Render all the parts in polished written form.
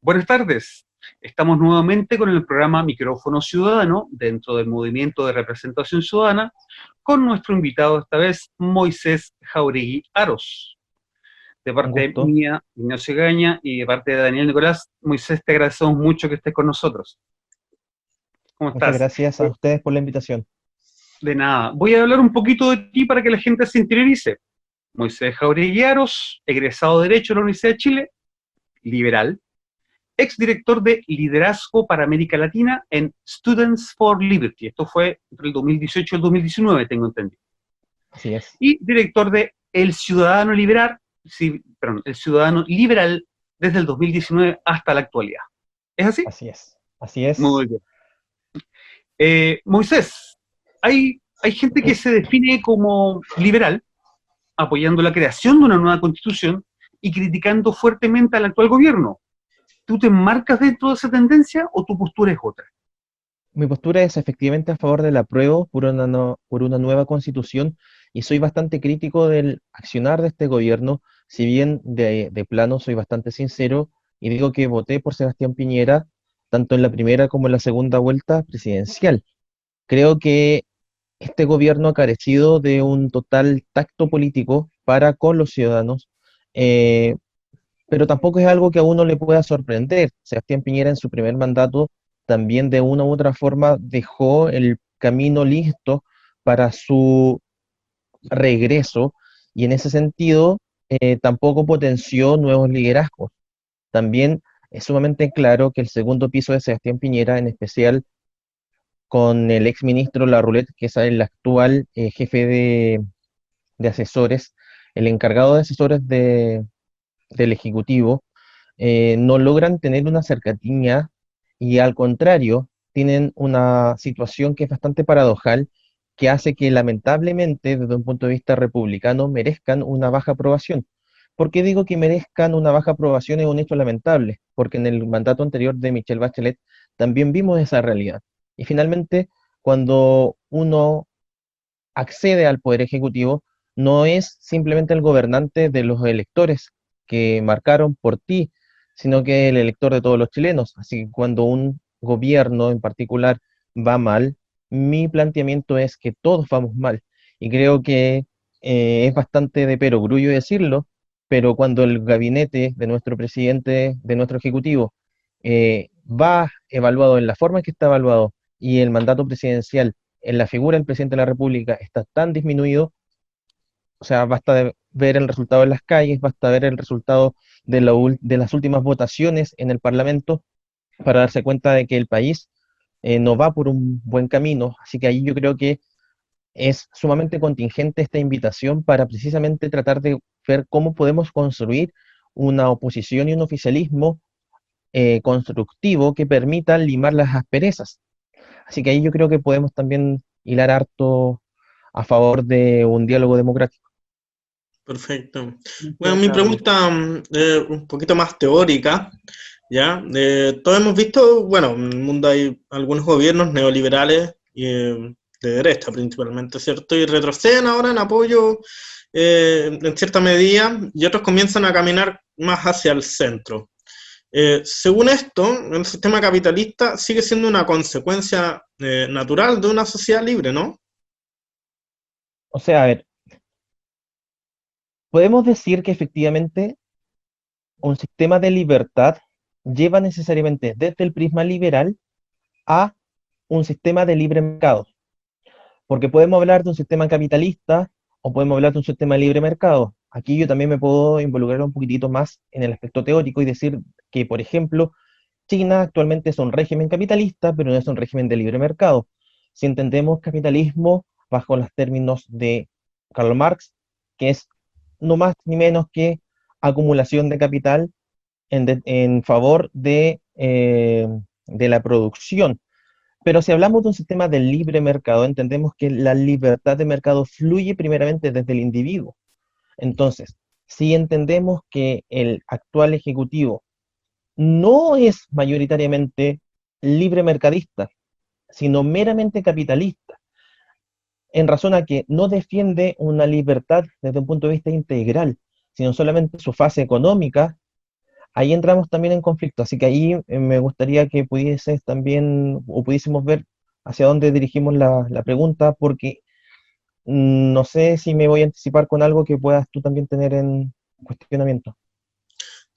Buenas tardes. Estamos nuevamente con el programa Micrófono Ciudadano dentro del Movimiento de Representación Ciudadana con nuestro invitado esta vez, Moisés Jauregui Aros. De Un parte gusto. mía, Ignacio Gaña, y de parte de Daniel Nicolás, Moisés, te agradecemos mucho que estés con nosotros. ¿Cómo Muchas estás? gracias a ustedes por la invitación. De nada. Voy a hablar un poquito de ti para que la gente se interiorice. Moisés Jauregui Aros, egresado de Derecho de la Universidad de Chile, liberal, exdirector de Liderazgo para América Latina en Students for Liberty. Esto fue entre el 2018 y el 2019, tengo entendido. Así es. Y director de El Ciudadano Liberal, sí, perdón, El Ciudadano Liberal desde el 2019 hasta la actualidad. ¿Es así? Así es. Así es. Muy bien. Moisés, hay gente que se define como liberal, apoyando la creación de una nueva constitución y criticando fuertemente al actual gobierno. ¿Tú te enmarcas dentro de esa tendencia o tu postura es otra? Mi postura es efectivamente a favor del apruebo por una, por una nueva constitución y soy bastante crítico del accionar de este gobierno, si bien de plano soy bastante sincero y digo que voté por Sebastián Piñera tanto en la primera como en la segunda vuelta presidencial. Creo que este gobierno ha carecido de un total tacto político para con los ciudadanos, eh, pero tampoco es algo que a uno le pueda sorprender. Sebastián Piñera en su primer mandato también de una u otra forma dejó el camino listo para su regreso y en ese sentido tampoco potenció nuevos liderazgos. También es sumamente claro que el segundo piso de Sebastián Piñera, en especial con el ex ministro Larroulet, que es el actual jefe de asesores, el encargado de asesores del Ejecutivo, no logran tener una cercanía y al contrario, tienen una situación que es bastante paradojal, que hace que lamentablemente desde un punto de vista republicano merezcan una baja aprobación. ¿Por qué digo que merezcan una baja aprobación? Es un hecho lamentable, porque en el mandato anterior de Michelle Bachelet también vimos esa realidad. Y finalmente, cuando uno accede al poder ejecutivo, no es simplemente el gobernante de los electores que marcaron por ti, sino que el elector de todos los chilenos. Así que cuando un gobierno en particular va mal, mi planteamiento es que todos vamos mal. Y creo que es bastante de perogrullo decirlo, pero cuando el gabinete de nuestro presidente, de nuestro ejecutivo, va evaluado en la forma en que está evaluado y el mandato presidencial en la figura del presidente de la República está tan disminuido, o sea, basta ver el resultado en las calles, basta ver el resultado de las últimas votaciones en el Parlamento para darse cuenta de que el país no va por un buen camino. Así que ahí yo creo que es sumamente contingente esta invitación para precisamente tratar de ver cómo podemos construir una oposición y un oficialismo constructivo que permita limar las asperezas. Así que ahí yo creo que podemos también hilar harto a favor de un diálogo democrático. Perfecto. Bueno, Queda mi claro. pregunta un poquito más teórica, ¿ya? Todos hemos visto, bueno, en el mundo hay algunos gobiernos neoliberales y, de derecha principalmente, ¿cierto? Y retroceden ahora en apoyo en cierta medida y otros comienzan a caminar más hacia el centro. Según esto, el sistema capitalista sigue siendo una consecuencia natural de una sociedad libre, ¿no? O sea, a ver, podemos decir que efectivamente un sistema de libertad lleva necesariamente desde el prisma liberal a un sistema de libre mercado, porque podemos hablar de un sistema capitalista o podemos hablar de un sistema de libre mercado. Aquí yo también me puedo involucrar un poquitito más en el aspecto teórico y decir que, por ejemplo, China actualmente es un régimen capitalista, pero no es un régimen de libre mercado. Si entendemos capitalismo bajo los términos de Karl Marx, que es no más ni menos que acumulación de capital en favor de la producción. Pero si hablamos de un sistema de libre mercado, entendemos que la libertad de mercado fluye primeramente desde el individuo. Entonces, si entendemos que el actual ejecutivo no es mayoritariamente libre mercadista, sino meramente capitalista, en razón a que no defiende una libertad desde un punto de vista integral, sino solamente su fase económica, ahí entramos también en conflicto. Así que ahí me gustaría que pudieses también, o pudiésemos ver hacia dónde dirigimos la pregunta, porque no sé si me voy a anticipar con algo que puedas tú también tener en cuestionamiento.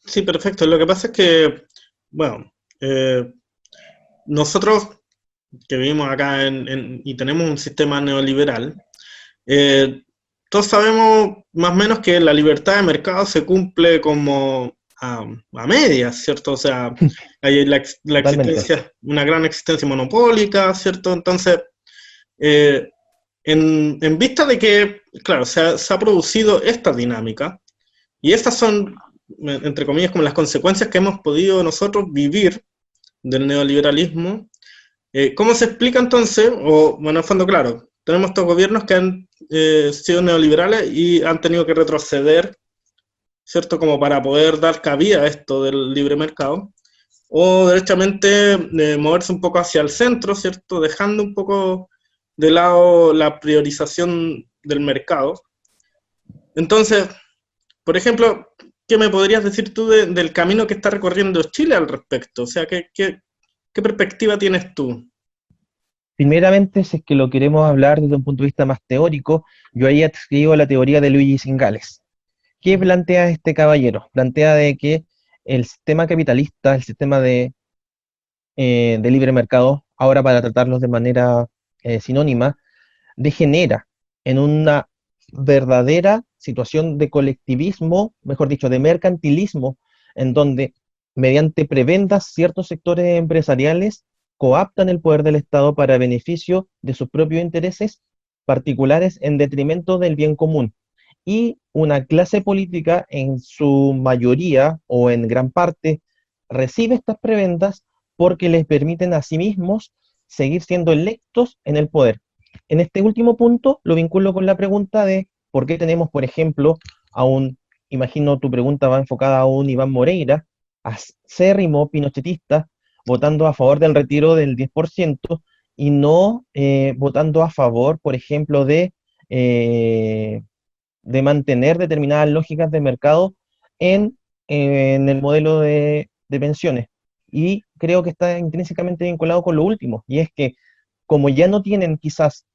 Sí, perfecto. Lo que pasa es que, bueno, nosotros que vivimos acá y tenemos un sistema neoliberal, eh, todos sabemos más o menos que la libertad de mercado se cumple como a medias, ¿cierto? O sea, hay la Totalmente. existencia, una gran existencia monopólica, ¿cierto? Entonces, eh, en vista de que, claro, se ha producido esta dinámica, y estas son, entre comillas, como las consecuencias que hemos podido nosotros vivir del neoliberalismo. ¿Cómo se explica entonces? O, bueno, en el fondo, claro, tenemos estos gobiernos que han sido neoliberales y han tenido que retroceder, ¿cierto? Como para poder dar cabida a esto del libre mercado. O derechamente moverse un poco hacia el centro, ¿cierto? Dejando un poco de lado la priorización del mercado. Entonces, por ejemplo, ¿qué me podrías decir tú del camino que está recorriendo Chile al respecto? O sea, ¿qué perspectiva tienes tú? Primeramente, si es que lo queremos hablar desde un punto de vista más teórico, yo ahí adscribo a la teoría de Luigi Singales. ¿Qué plantea este caballero? Plantea de que el sistema capitalista, el sistema de libre mercado, ahora para tratarlos de manera sinónima, degenera en una verdadera situación de colectivismo, mejor dicho, de mercantilismo, en donde mediante prebendas ciertos sectores empresariales coaptan el poder del Estado para beneficio de sus propios intereses particulares en detrimento del bien común. Y una clase política en su mayoría o en gran parte recibe estas prebendas porque les permiten a sí mismos seguir siendo electos en el poder. En este último punto lo vinculo con la pregunta de por qué tenemos, por ejemplo, a un, imagino tu pregunta va enfocada a un Iván Moreira, acérrimo pinochetista, votando a favor del retiro del 10% y no votando a favor, por ejemplo, eh, de mantener determinadas lógicas de mercado en el modelo de pensiones. Y creo que está intrínsecamente vinculado con lo último, y es que como ya no tienen quizás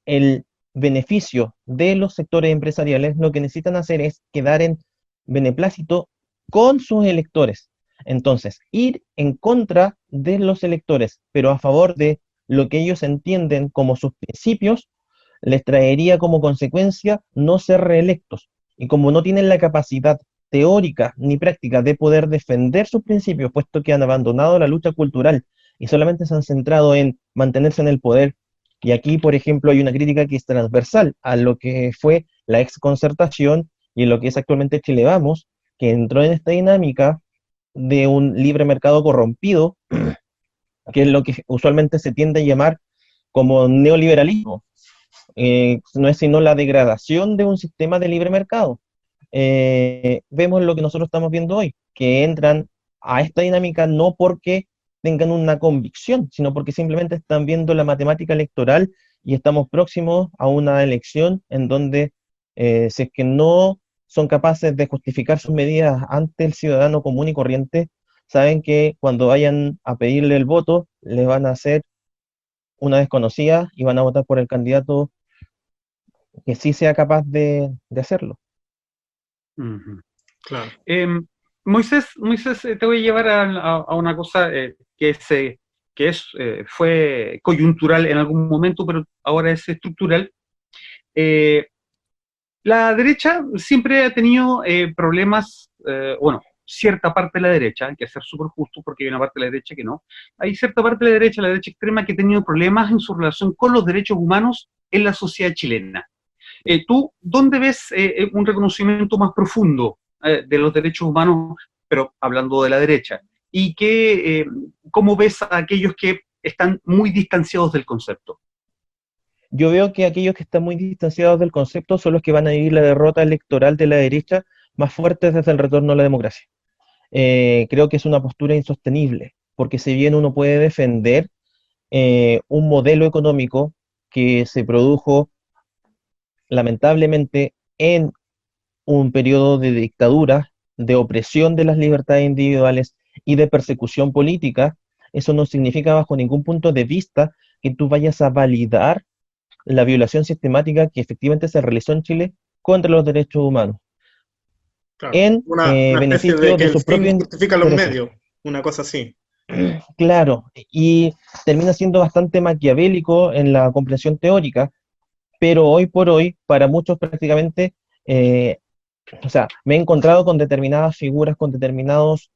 el beneficio de los sectores empresariales, lo que necesitan hacer es quedar en beneplácito con sus electores. Entonces, ir en contra de los electores, pero a favor de lo que ellos entienden como sus principios, les traería como consecuencia no ser reelectos. Y como no tienen la capacidad teórica ni práctica de poder defender sus principios, puesto que han abandonado la lucha cultural y solamente se han centrado en mantenerse en el poder. Y aquí, por ejemplo, hay una crítica que es transversal a lo que fue la exconcertación y en lo que es actualmente Chile Vamos, que entró en esta dinámica de un libre mercado corrompido, que es lo que usualmente se tiende a llamar como neoliberalismo. No es sino la degradación de un sistema de libre mercado. Vemos lo que nosotros estamos viendo hoy, que entran a esta dinámica no porque tengan una convicción, sino porque simplemente están viendo la matemática electoral y estamos próximos a una elección en donde si es que no son capaces de justificar sus medidas ante el ciudadano común y corriente, saben que cuando vayan a pedirle el voto, les van a hacer una desconocida y van a votar por el candidato que sí sea capaz de hacerlo. Ujú. Claro. Moisés, te voy a llevar a una cosa fue coyuntural en algún momento, pero ahora es estructural. Eh, la derecha siempre ha tenido problemas, bueno, cierta parte de la derecha, hay que ser súper justo porque hay una parte de la derecha que no. Hay cierta parte de la derecha extrema, que ha tenido problemas en su relación con los derechos humanos en la sociedad chilena. ¿Tú dónde ves un reconocimiento más profundo de los derechos humanos, pero hablando de la derecha? ¿Y cómo ves a aquellos que están muy distanciados del concepto? Yo veo que aquellos que están muy distanciados del concepto son los que van a vivir la derrota electoral de la derecha más fuerte desde el retorno a la democracia. Creo que es una postura insostenible, porque si bien uno puede defender un modelo económico que se produjo lamentablemente en un periodo de dictadura, de opresión de las libertades individuales y de persecución política, eso no significa bajo ningún punto de vista que tú vayas a validar la violación sistemática que efectivamente se realizó en Chile contra los derechos humanos, Claro, en una especie de beneficio que de el sus fin propios justifica los intereses. medios, una cosa así. Claro, y termina siendo bastante maquiavélico en la comprensión teórica, pero hoy por hoy, para muchos prácticamente, eh, o sea, me he encontrado con determinadas figuras, con determinados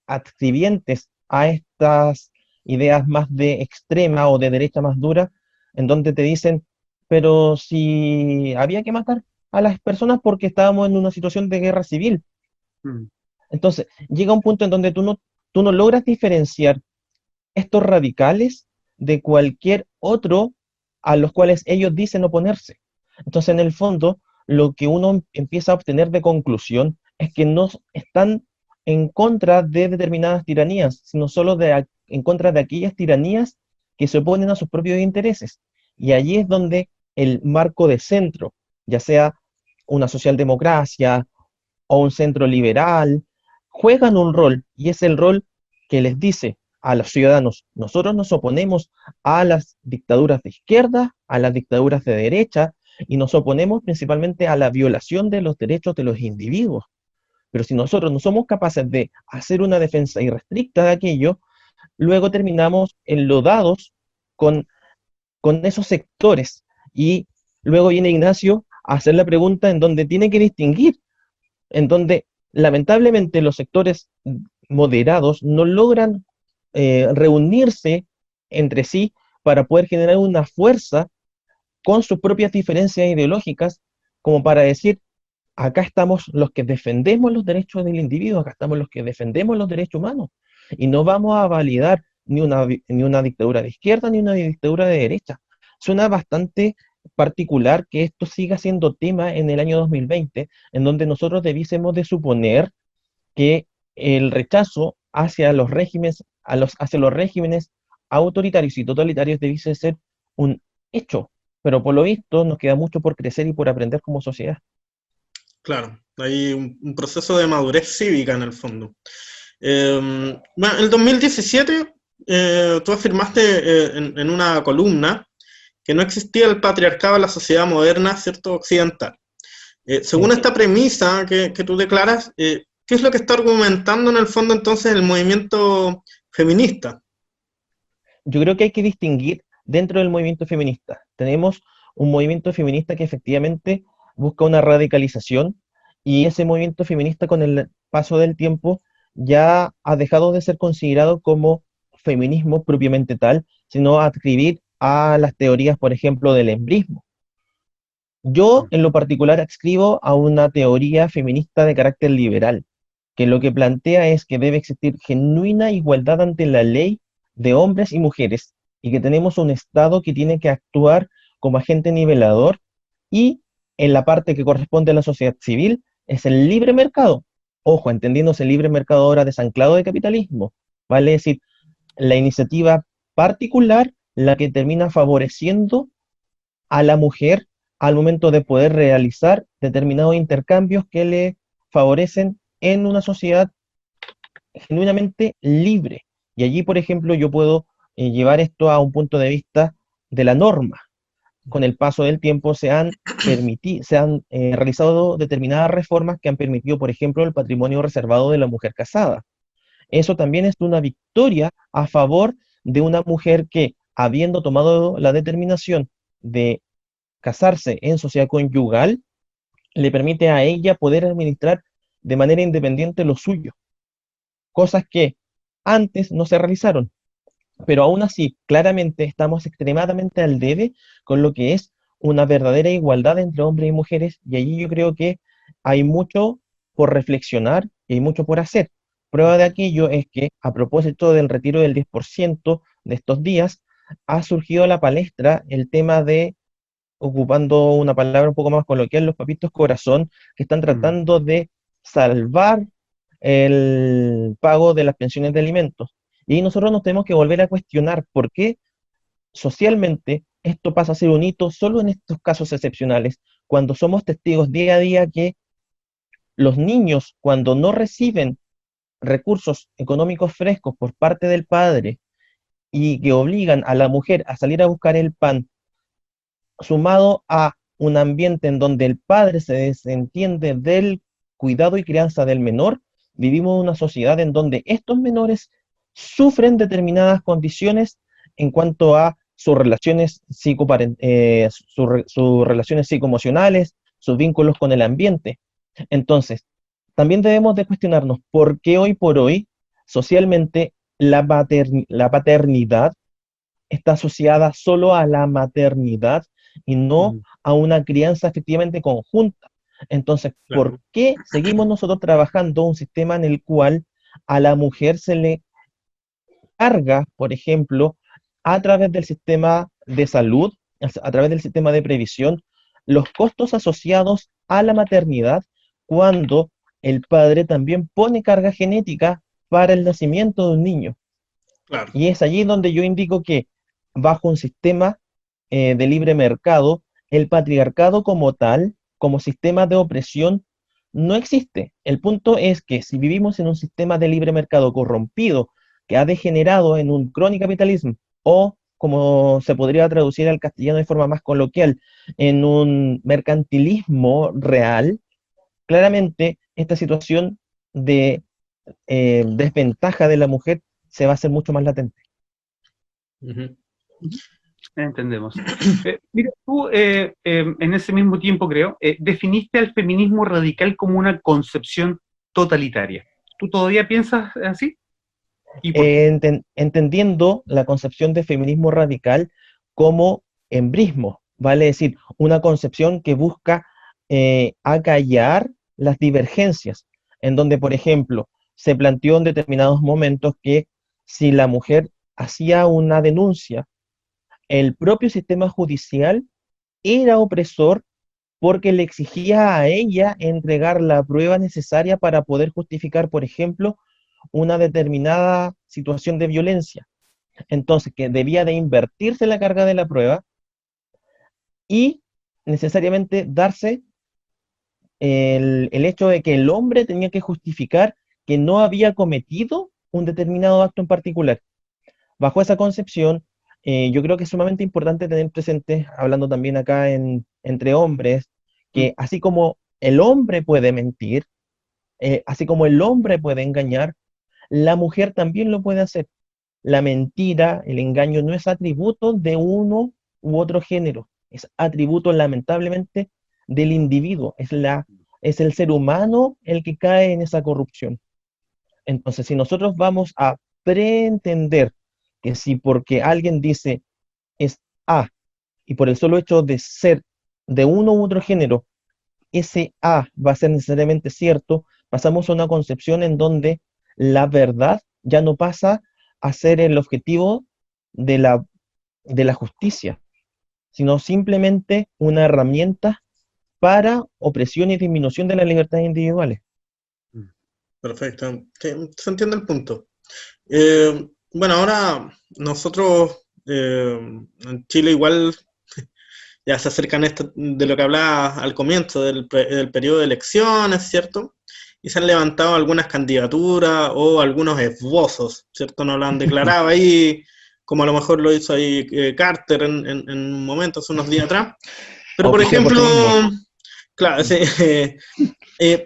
adscribientes a estas ideas más de extrema o de derecha más dura, en donde te dicen, pero si había que matar a las personas porque estábamos en una situación de guerra civil. Mm. Entonces, llega un punto en donde tú no logras diferenciar estos radicales de cualquier otro a los cuales ellos dicen oponerse. Entonces, en el fondo, lo que uno empieza a obtener de conclusión es que no están en contra de determinadas tiranías, sino solo en contra de aquellas tiranías que se oponen a sus propios intereses. Y allí es donde el marco de centro, ya sea una socialdemocracia o un centro liberal, juegan un rol, y es el rol que les dice a los ciudadanos: nosotros nos oponemos a las dictaduras de izquierda, a las dictaduras de derecha, y nos oponemos principalmente a la violación de los derechos de los individuos. Pero si nosotros no somos capaces de hacer una defensa irrestricta de aquello, luego terminamos enlodados con, con esos sectores. Y luego viene Ignacio a hacer la pregunta en donde tiene que distinguir, en donde lamentablemente los sectores moderados no logran reunirse entre sí para poder generar una fuerza con sus propias diferencias ideológicas, como para decir: acá estamos los que defendemos los derechos del individuo, acá estamos los que defendemos los derechos humanos, y no vamos a validar ni una dictadura de izquierda ni una dictadura de derecha. Suena bastante particular que esto siga siendo tema en el año 2020, en donde nosotros debiésemos de suponer que el rechazo hacia los regímenes, hacia los regímenes autoritarios y totalitarios debiese ser un hecho, pero por lo visto nos queda mucho por crecer y por aprender como sociedad. Claro, hay un proceso de madurez cívica en el fondo. Bueno, en el 2017 tú afirmaste en una columna que no existía el patriarcado en la sociedad moderna, ¿cierto?, occidental. Según Sí. esta premisa que tú declaras, ¿qué es lo que está argumentando en el fondo entonces el movimiento feminista? Yo creo que hay que distinguir dentro del movimiento feminista. Tenemos un movimiento feminista que efectivamente busca una radicalización, y ese movimiento feminista con el paso del tiempo ya ha dejado de ser considerado como feminismo propiamente tal, sino a adscribir a las teorías, por ejemplo, del embrismo. Yo, Mm. en lo particular, adscribo a una teoría feminista de carácter liberal, que lo que plantea es que debe existir genuina igualdad ante la ley de hombres y mujeres, y que tenemos un Estado que tiene que actuar como agente nivelador, y en la parte que corresponde a la sociedad civil es el libre mercado. Ojo, entendiéndose el libre mercado ahora desanclado de capitalismo, vale decir, la iniciativa particular la que termina favoreciendo a la mujer al momento de poder realizar determinados intercambios que le favorecen en una sociedad genuinamente libre. Y allí, por ejemplo, yo puedo llevar esto a un punto de vista de la norma. Con el paso del tiempo se han realizado determinadas reformas que han permitido, por ejemplo, el patrimonio reservado de la mujer casada. Eso también es una victoria a favor de una mujer que, habiendo tomado la determinación de casarse en sociedad conyugal, le permite a ella poder administrar de manera independiente lo suyo, cosas que antes no se realizaron. Pero aún así, claramente estamos extremadamente al debe con lo que es una verdadera igualdad entre hombres y mujeres, y allí yo creo que hay mucho por reflexionar y hay mucho por hacer. Prueba de aquello es que, a propósito del retiro del 10% de estos días, ha surgido a la palestra el tema de, ocupando una palabra un poco más coloquial, los papitos corazón, que están Mm. tratando de salvar el pago de las pensiones de alimentos. Y nosotros nos tenemos que volver a cuestionar por qué socialmente esto pasa a ser un hito solo en estos casos excepcionales, cuando somos testigos día a día que los niños, cuando no reciben recursos económicos frescos por parte del padre y que obligan a la mujer a salir a buscar el pan, sumado a un ambiente en donde el padre se desentiende del cuidado y crianza del menor, vivimos en una sociedad en donde estos menores sufren determinadas condiciones en cuanto a sus relaciones sus relaciones psicoemocionales, sus vínculos con el ambiente. Entonces, también debemos de cuestionarnos por qué hoy por hoy, socialmente, la paternidad está asociada solo a la maternidad y no Mm, a una crianza efectivamente conjunta. Entonces, ¿por Claro. qué seguimos nosotros trabajando un sistema en el cual a la mujer se le carga, por ejemplo, a través del sistema de salud, a través del sistema de previsión, los costos asociados a la maternidad cuando el padre también pone carga genética para el nacimiento de un niño? Claro. Y es allí donde yo indico que bajo un sistema de libre mercado, el patriarcado como tal, como sistema de opresión, no existe. El punto es que si vivimos en un sistema de libre mercado corrompido, que ha degenerado en un cronicapitalismo, o como se podría traducir al castellano de forma más coloquial, en un mercantilismo real, claramente esta situación de desventaja de la mujer se va a hacer mucho más latente. Ujú. entendemos. Mira, tú en ese mismo tiempo, creo, definiste al feminismo radical como una concepción totalitaria. ¿Tú todavía piensas así? ¿Y por qué? Entendiendo la concepción de feminismo radical como embrismo, vale decir, una concepción que busca acallar las divergencias, en donde, por ejemplo, se planteó en determinados momentos que si la mujer hacía una denuncia, el propio sistema judicial era opresor porque le exigía a ella entregar la prueba necesaria para poder justificar, por ejemplo, una determinada situación de violencia. Entonces, que debía de invertirse la carga de la prueba y necesariamente darse el hecho de que el hombre tenía que justificar que no había cometido un determinado acto en particular. Bajo esa concepción, yo creo que es sumamente importante tener presente, hablando también acá entre hombres, Mm, que así como el hombre puede mentir, así como el hombre puede engañar, la mujer también lo puede hacer. La mentira, el engaño no es atributo de uno u otro género, es atributo lamentablemente del individuo, es el ser humano el que cae en esa corrupción. Entonces, si nosotros vamos a preentender que si porque alguien dice es A y por el solo hecho de ser de uno u otro género, ese A va a ser necesariamente cierto, pasamos a una concepción en donde la verdad ya no pasa a ser el objetivo de la justicia, sino simplemente una herramienta para opresión y disminución de las libertades individuales. mm. Perfecto. Sí, se entiende el punto. Bueno, ahora nosotros en Chile igual ya se acercan esto de lo que hablaba al comienzo del periodo de elecciones, ¿cierto? Y se han levantado algunas candidaturas o algunos esbozos, ¿cierto? No lo han declarado ahí, como a lo mejor lo hizo ahí Carter en un momento, hace unos días atrás. Pero por Auspiciado por ejemplo, sí mismo. claro, sí,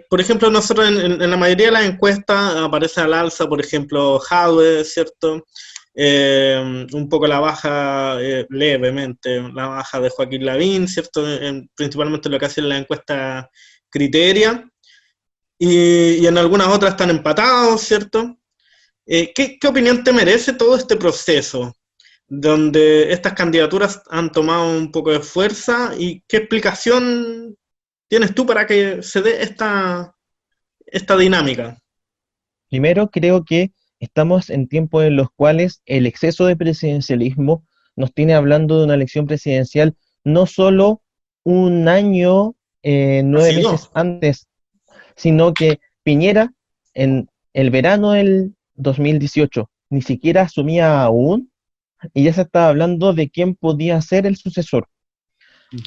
por ejemplo, nosotros en la mayoría de las encuestas aparece al alza, por ejemplo, Jadwe, ¿cierto? Un poco la baja, levemente, la baja de Joaquín Lavín, ¿cierto? Principalmente lo que hace la encuesta Criteria, y en algunas otras están empatados, ¿cierto? ¿Qué opinión te merece todo este proceso, donde estas candidaturas han tomado un poco de fuerza, y qué explicación tienes tú para que se dé esta dinámica? Primero, creo que estamos en tiempos en los cuales el exceso de presidencialismo nos tiene hablando de una elección presidencial no solo un año, nueve Así no. meses antes, sino que Piñera en el verano del 2018 ni siquiera asumía aún y ya se estaba hablando de quién podía ser el sucesor.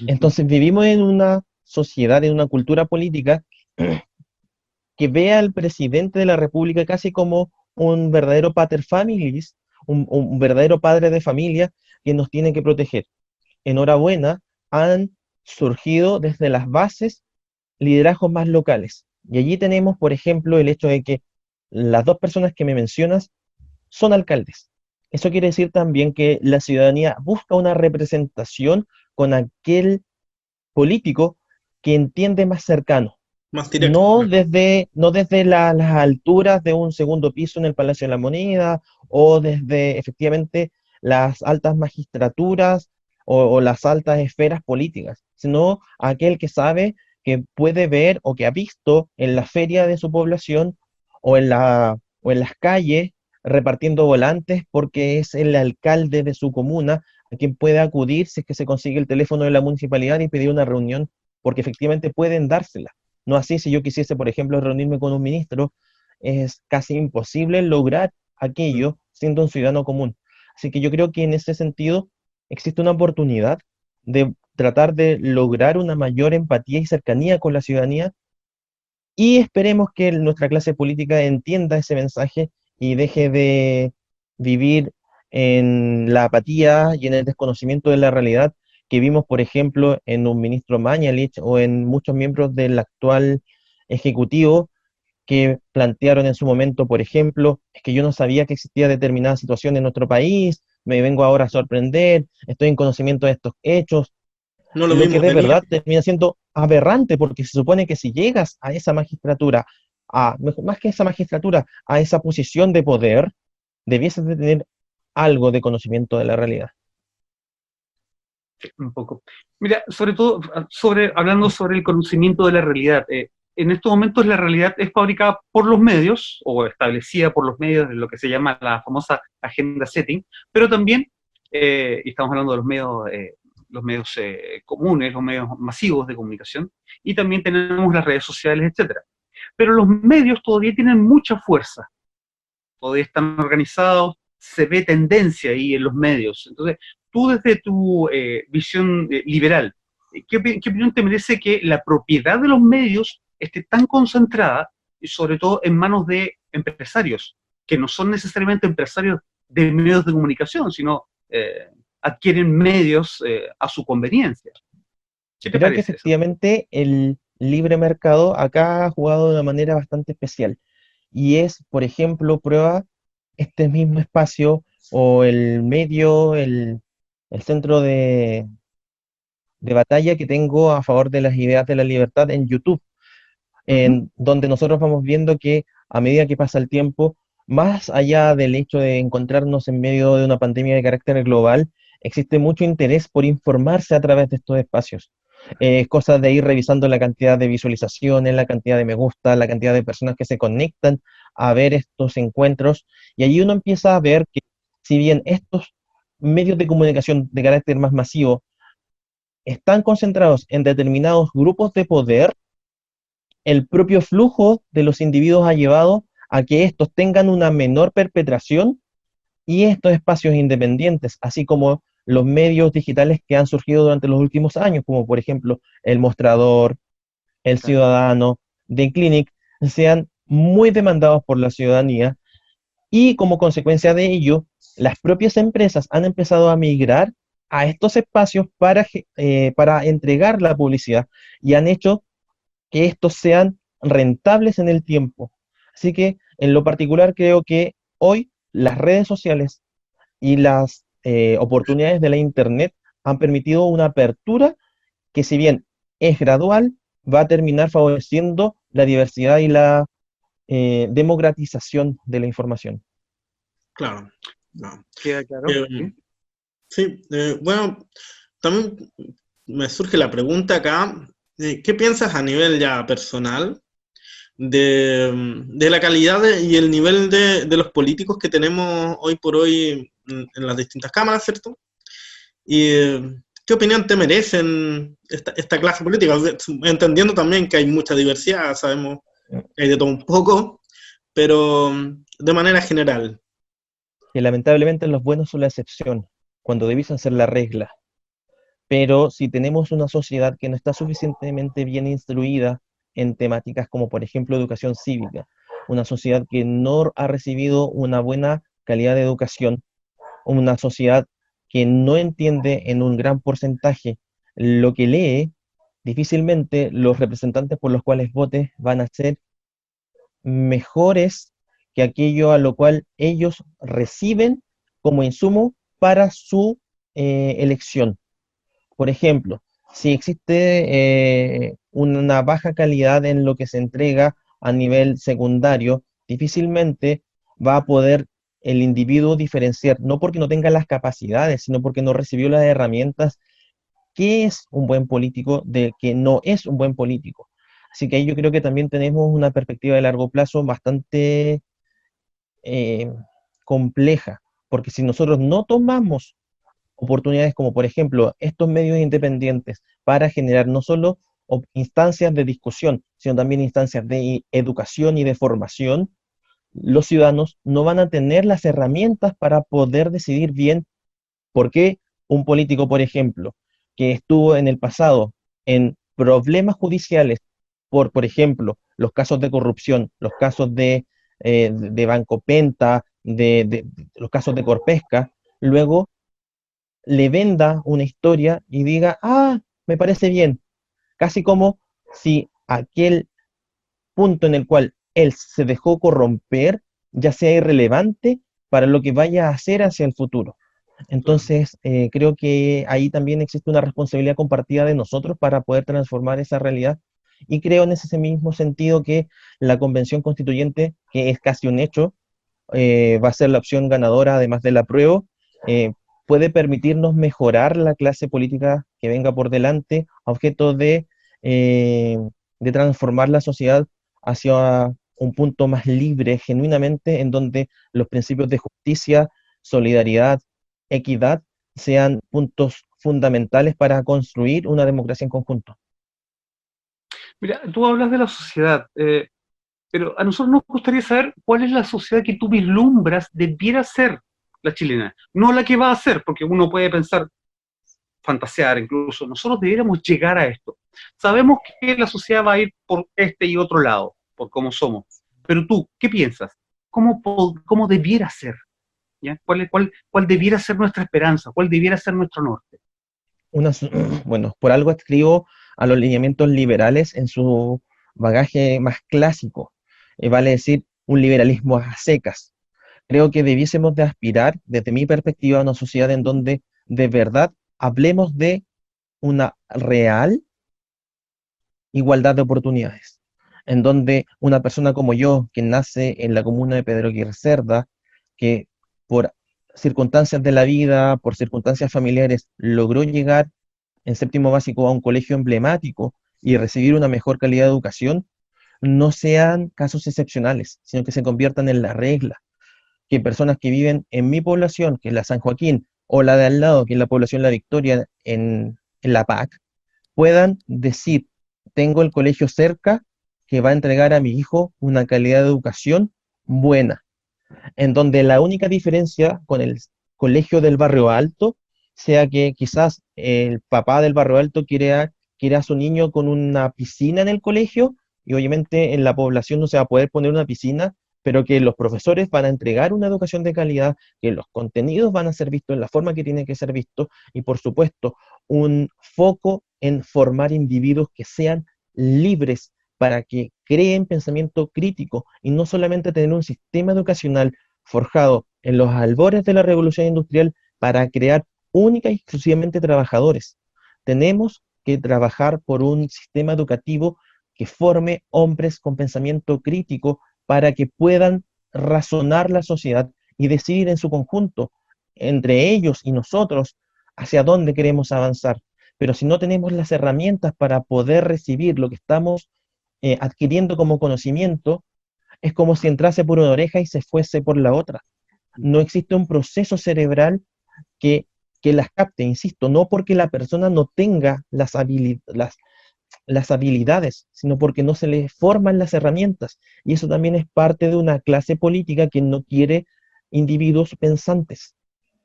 Entonces vivimos en una sociedad, en una cultura política que vea al presidente de la República casi como un verdadero pater familias, un verdadero padre de familia que nos tiene que proteger. Enhorabuena, han surgido desde las bases liderazgos más locales. Y allí tenemos, por ejemplo, el hecho de que las dos personas que me mencionas son alcaldes. Eso quiere decir también que la ciudadanía busca una representación con aquel político que entiende más cercano, Más directo. no desde las alturas de un segundo piso en el Palacio de la Moneda o desde efectivamente las altas magistraturas o las altas esferas políticas, sino aquel que sabe, que puede ver o que ha visto en la feria de su población o en las calles repartiendo volantes porque es el alcalde de su comuna a quien puede acudir si es que se consigue el teléfono de la municipalidad y pedir una reunión, porque efectivamente pueden dársela. No así si yo quisiese, por ejemplo, reunirme con un ministro, es casi imposible lograr aquello siendo un ciudadano común. Así que yo creo que en ese sentido existe una oportunidad de tratar de lograr una mayor empatía y cercanía con la ciudadanía y esperemos que nuestra clase política entienda ese mensaje y deje de vivir en la apatía y en el desconocimiento de la realidad que vimos, por ejemplo, en un ministro Mañalich o en muchos miembros del actual ejecutivo que plantearon en su momento, por ejemplo, es que yo no sabía que existía determinada situación en nuestro país, me vengo ahora a sorprender, estoy en conocimiento de estos hechos, No lo lo que vimos de venir. verdad termina siendo aberrante, porque se supone que si llegas a esa magistratura, más que esa magistratura, a esa posición de poder, debieses de tener algo de conocimiento de la realidad. Un poco. Mira, sobre todo, hablando sobre el conocimiento de la realidad, en estos momentos la realidad es fabricada por los medios, o establecida por los medios, de lo que se llama la famosa agenda setting, pero también, y estamos hablando de los medios comunes, los medios masivos de comunicación, y también tenemos las redes sociales, etcétera. Pero los medios todavía tienen mucha fuerza, todavía están organizados, se ve tendencia ahí en los medios. Entonces, tú desde tu visión liberal, ¿qué opinión te merece que la propiedad de los medios esté tan concentrada, y sobre todo en manos de empresarios, que no son necesariamente empresarios de medios de comunicación, sino adquieren medios a su conveniencia? ¿Qué te Creo que parece eso? efectivamente el libre mercado acá ha jugado de una manera bastante especial. Y es, por ejemplo, prueba este mismo espacio o el medio, el centro de batalla que tengo a favor de las ideas de la libertad en YouTube, Ujú. en donde nosotros vamos viendo que a medida que pasa el tiempo, más allá del hecho de encontrarnos en medio de una pandemia de carácter global, existe mucho interés por informarse a través de estos espacios. Cosas de ir revisando la cantidad de visualizaciones, la cantidad de me gusta, la cantidad de personas que se conectan a ver estos encuentros, y allí uno empieza a ver que si bien estos medios de comunicación de carácter más masivo están concentrados en determinados grupos de poder, el propio flujo de los individuos ha llevado a que estos tengan una menor perpetración y estos espacios independientes, así como los medios digitales que han surgido durante los últimos años, como por ejemplo El Mostrador, El Claro. Ciudadano, The Clinic, sean muy demandados por la ciudadanía y como consecuencia de ello, las propias empresas han empezado a migrar a estos espacios para entregar la publicidad y han hecho que estos sean rentables en el tiempo. Así que en lo particular creo que hoy las redes sociales y las oportunidades de la Internet han permitido una apertura que si bien es gradual, va a terminar favoreciendo la diversidad y la democratización de la información. Claro. No. ¿Queda claro? Eh, ¿Sí? sí, bueno, también me surge la pregunta acá, ¿qué piensas a nivel ya personal de la calidad y el nivel de los políticos que tenemos hoy por hoy en las distintas cámaras, ¿cierto? ¿Y qué opinión te merecen esta clase política? Entendiendo también que hay mucha diversidad, sabemos que hay de todo un poco, pero de manera general. Que lamentablemente los buenos son la excepción, cuando debiesen ser la regla. Pero si tenemos una sociedad que no está suficientemente bien instruida en temáticas como, por ejemplo, educación cívica. Una sociedad que no ha recibido una buena calidad de educación, una sociedad que no entiende en un gran porcentaje lo que lee, difícilmente los representantes por los cuales vote van a ser mejores que aquello a lo cual ellos reciben como insumo para su elección. Por ejemplo, si existe una baja calidad en lo que se entrega a nivel secundario, difícilmente va a poder el individuo diferenciar, no porque no tenga las capacidades, sino porque no recibió las herramientas, qué es un buen político de que no es un buen político. Así que ahí yo creo que también tenemos una perspectiva de largo plazo bastante eh, compleja, porque si nosotros no tomamos oportunidades como por ejemplo estos medios independientes para generar no solo instancias de discusión, sino también instancias de educación y de formación, los ciudadanos no van a tener las herramientas para poder decidir bien por qué un político, por ejemplo, que estuvo en el pasado en problemas judiciales por ejemplo, los casos de corrupción, los casos de Banco Penta, los casos de Corpesca, luego le venda una historia y diga, ah, me parece bien, casi como si aquel punto en el cual él se dejó corromper ya sea irrelevante para lo que vaya a hacer hacia el futuro. Claro. Entonces, creo que ahí también existe una responsabilidad compartida de nosotros para poder transformar esa realidad. Y creo en ese mismo sentido que la convención constituyente, que es casi un hecho, va a ser la opción ganadora, además del apruebo, eh, puede permitirnos mejorar la clase política que venga por delante, a objeto de transformar la sociedad hacia un punto más libre, genuinamente, en donde los principios de justicia, solidaridad, equidad sean puntos fundamentales para construir una democracia en conjunto. Mira, tú hablas de la sociedad, pero a nosotros nos gustaría saber cuál es la sociedad que tú vislumbras debiera ser la chilena, no la que va a ser, porque uno puede pensar, fantasear incluso, nosotros deberíamos llegar a esto. Sabemos que la sociedad va a ir por este y otro lado, por cómo somos, pero tú, ¿qué piensas? ¿Cómo debiera ser? ¿Ya? ¿Cuál debiera ser nuestra esperanza? ¿Cuál debiera ser nuestro norte? Una, bueno, por algo adscribo a los lineamientos liberales en su bagaje más clásico, vale decir, un liberalismo a secas. Creo que debiésemos de aspirar, desde mi perspectiva, a una sociedad en donde de verdad hablemos de una real igualdad de oportunidades, en donde una persona como yo, que nace en la comuna de Pedro Aguirre Cerda, que por circunstancias de la vida, por circunstancias familiares, logró llegar en séptimo básico a un colegio emblemático y recibir una mejor calidad de educación, no sean casos excepcionales, sino que se conviertan en la regla. Que personas que viven en mi población, que es la San Joaquín, o la de al lado, que es la población La Victoria en la PAC, puedan decir, tengo el colegio cerca que va a entregar a mi hijo una calidad de educación buena, en donde la única diferencia con el colegio del barrio alto sea que quizás el papá del barrio alto quiere a su niño con una piscina en el colegio y obviamente en la población no se va a poder poner una piscina, pero que los profesores van a entregar una educación de calidad, que los contenidos van a ser vistos en la forma que tienen que ser vistos y por supuesto un foco en formar individuos que sean libres para que creen pensamiento crítico y no solamente tener un sistema educacional forjado en los albores de la revolución industrial para crear única y exclusivamente trabajadores. Tenemos que trabajar por un sistema educativo que forme hombres con pensamiento crítico para que puedan razonar la sociedad y decidir en su conjunto, entre ellos y nosotros, hacia dónde queremos avanzar. Pero si no tenemos las herramientas para poder recibir lo que estamos adquiriendo como conocimiento, es como si entrase por una oreja y se fuese por la otra. No existe un proceso cerebral que, que las capte, insisto, no porque la persona no tenga las habilidades, sino porque no se le forman las herramientas. Y eso también es parte de una clase política que no quiere individuos pensantes.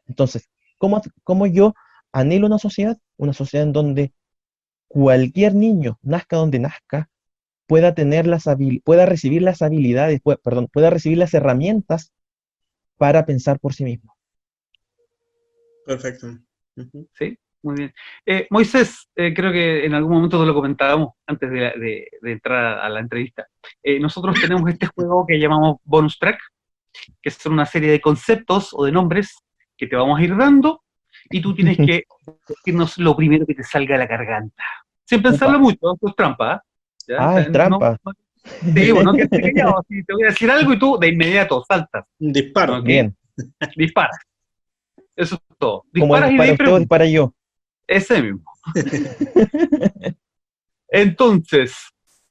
Entonces, ¿cómo yo anhelo una sociedad? Una sociedad en donde cualquier niño, nazca donde nazca, pueda recibir las habilidades, pueda recibir las herramientas para pensar por sí mismo. Perfecto. Ujú. Sí, muy bien. Moisés, creo que en algún momento te lo comentábamos antes de entrar a la entrevista. Nosotros tenemos este juego que llamamos Bonus Track, que son una serie de conceptos o de nombres que te vamos a ir dando y tú tienes que decirnos lo primero que te salga a la garganta. Sin pensarlo Upa. mucho, esto es trampa, ¿ya? O Ah, sea, es trampa. sí, bueno, no quedes callado, si te voy a decir algo y tú de inmediato saltas, Un disparo. ¿ok? Bien. Disparas, eso es todo. Como él Disparas y de dispara ahí usted o preguntas, dispara yo. ese mismo. Entonces,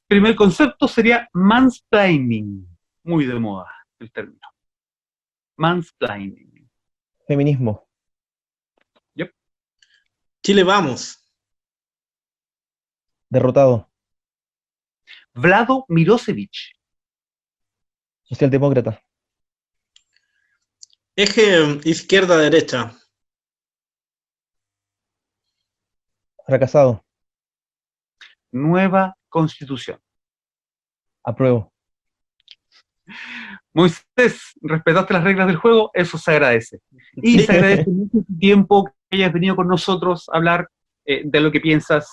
primer concepto sería mansplaining, muy de moda el término. Mansplaining. Feminismo. Yep. Chile, vamos. Derrotado. Vlado Mirosevic. Socialdemócrata. Eje izquierda-derecha. Fracasado. Nueva constitución. Apruebo. Moisés, respetaste las reglas del juego, eso se agradece. Y se agradece mucho tu tiempo que hayas venido con nosotros a hablar de lo que piensas,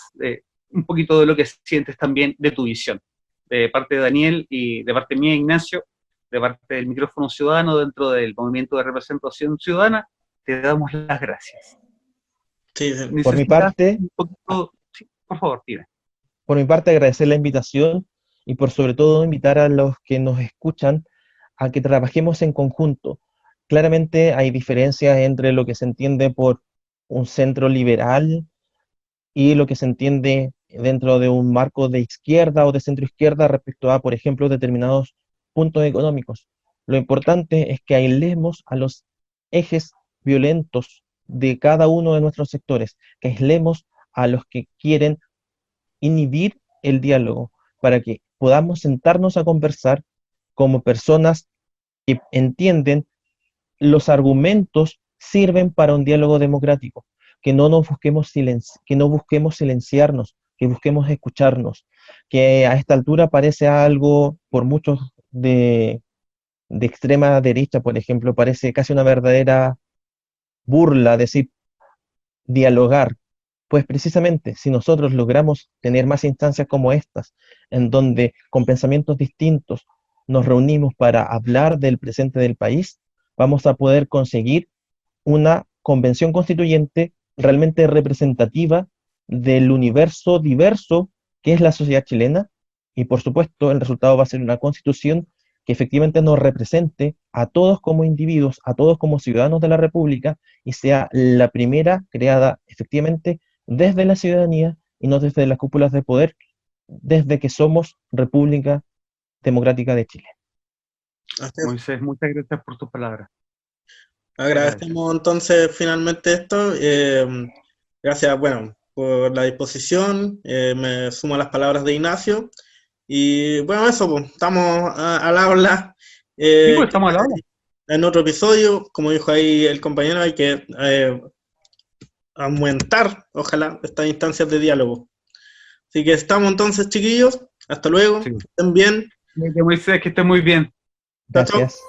un poquito de lo que sientes también de tu visión. De parte de Daniel y de parte mía, Ignacio, de parte del micrófono ciudadano dentro del movimiento de representación ciudadana, te damos las gracias. Sí, sí. Por mi ¿Necesitas parte, un poquito? Sí, por favor, dime. por mi parte, agradecer la invitación y por sobre todo invitar a los que nos escuchan a que trabajemos en conjunto. Claramente hay diferencias entre lo que se entiende por un centro liberal y lo que se entiende dentro de un marco de izquierda o de centro izquierda respecto a, por ejemplo, determinados puntos económicos. Lo importante es que aislemos a los ejes violentos de cada uno de nuestros sectores, que aislemos a los que quieren inhibir el diálogo, para que podamos sentarnos a conversar como personas que entienden los argumentos sirven para un diálogo democrático, que no nos busquemos que no busquemos silenciarnos, que busquemos escucharnos, que a esta altura parece algo, por muchos de extrema derecha, por ejemplo, parece casi una verdadera burla decir dialogar. Pues precisamente, si nosotros logramos tener más instancias como estas, en donde con pensamientos distintos nos reunimos para hablar del presente del país, vamos a poder conseguir una convención constituyente realmente representativa del universo diverso que es la sociedad chilena, y por supuesto el resultado va a ser una constitución que efectivamente nos represente a todos como individuos, a todos como ciudadanos de la República, y sea la primera creada efectivamente desde la ciudadanía y no desde las cúpulas de poder, desde que somos República Democrática de Chile. Así es. Moisés, muchas gracias por tus palabras. Agradecemos entonces finalmente esto. Gracias, bueno, por la disposición. Me sumo a las palabras de Ignacio. Y bueno, eso, pues, estamos al habla. Sí, pues estamos al habla. En otro episodio, como dijo ahí el compañero, hay que aumentar, ojalá, estas instancias de diálogo. Así que estamos entonces, chiquillos. Hasta luego. Sí. Que estén bien. Moisés, que esté muy bien. Chao, chao. Gracias.